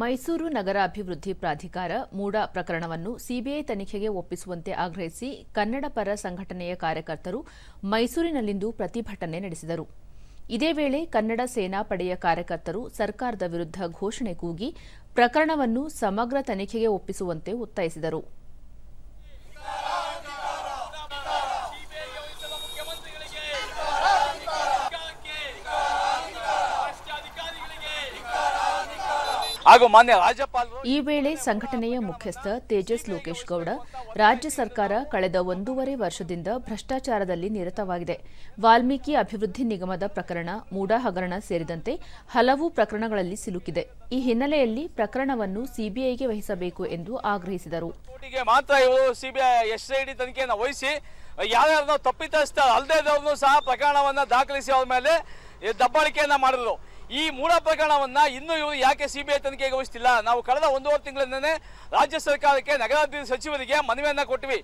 ಮೈಸೂರು ನಗರ ಅಭಿವೃದ್ಧಿ ಪ್ರಾಧಿಕಾರ ಮೂಡಾ ಪ್ರಕರಣವನ್ನು ಸಿಬಿಐ ತನಿಖೆಗೆ ಒಪ್ಪಿಸುವಂತೆ ಆಗ್ರಹಿಸಿ ಕನ್ನಡ ಪರ ಸಂಘಟನೆಯ ಕಾರ್ಯಕರ್ತರು ಮೈಸೂರಿನಲ್ಲಿಂದು ಪ್ರತಿಭಟನೆ ನಡೆಸಿದರು. ಇದೇ ವೇಳೆ ಕನ್ನಡ ಸೇನಾ ಪಡೆಯ ಕಾರ್ಯಕರ್ತರು ಸರ್ಕಾರದ ವಿರುದ್ಧ ಘೋಷಣೆ ಕೂಗಿ ಪ್ರಕರಣವನ್ನು ಸಮಗ್ರ ತನಿಖೆಗೆ ಒಪ್ಪಿಸುವಂತೆ ಒತ್ತಾಯಿಸಿದರು. ಈ ವೇಳೆ ಸಂಘಟನೆಯ ಮುಖ್ಯಸ್ಥ ತೇಜಸ್ ಲೋಕೇಶ್ ಗೌಡ, ರಾಜ್ಯ ಸರ್ಕಾರ ಕಳೆದ 1.5 ವರ್ಷದಿಂದ ಭ್ರಷ್ಟಾಚಾರದಲ್ಲಿ ನಿರತವಾಗಿದೆ. ವಾಲ್ಮೀಕಿ ಅಭಿವೃದ್ಧಿ ನಿಗಮದ ಪ್ರಕರಣ, ಮೂಡಾ ಹಗರಣ ಸೇರಿದಂತೆ ಹಲವು ಪ್ರಕರಣಗಳಲ್ಲಿ ಸಿಲುಕಿದೆ. ಈ ಹಿನ್ನೆಲೆಯಲ್ಲಿ ಪ್ರಕರಣವನ್ನು ಸಿಬಿಐಗೆ ವಹಿಸಬೇಕು ಎಂದು ಆಗ್ರಹಿಸಿದರು. ಮಾತ್ರ ಇವರು ಸಿಬಿಐ ಎಸ್ಐಟಿ ತನಿಖೆಯನ್ನು ವಹಿಸಿ ಯಾರ್ಯಾರನ್ನೋ ತಪ್ಪಿತಸ್ಥ ಅಲ್ಲದೇ ಇದ್ದವ್ರನ್ನೂ ಸಹ ಪ್ರಕರಣವನ್ನು ದಾಖಲಿಸಿ ಅವರ ಮೇಲೆ ದಬ್ಬಾಳಿಕೆಯನ್ನ ಮಾಡಿದ್ರು. ಈ ಮೂಡಾ ಪ್ರಕರಣವನ್ನ ಇನ್ನೂ ಇವರು ಯಾಕೆ ಸಿಬಿಐ ತನಿಖೆಗೆ ವಹಿಸ್ತಿಲ್ಲ? ನಾವು ಕಳೆದ 1.5 ತಿಂಗಳಿಂದನೇ ರಾಜ್ಯ ಸರ್ಕಾರಕ್ಕೆ, ನಗರಾಭಿವೃದ್ಧಿ ಸಚಿವರಿಗೆ ಮನವಿಯನ್ನ ಕೊಟ್ಟಿವಿ.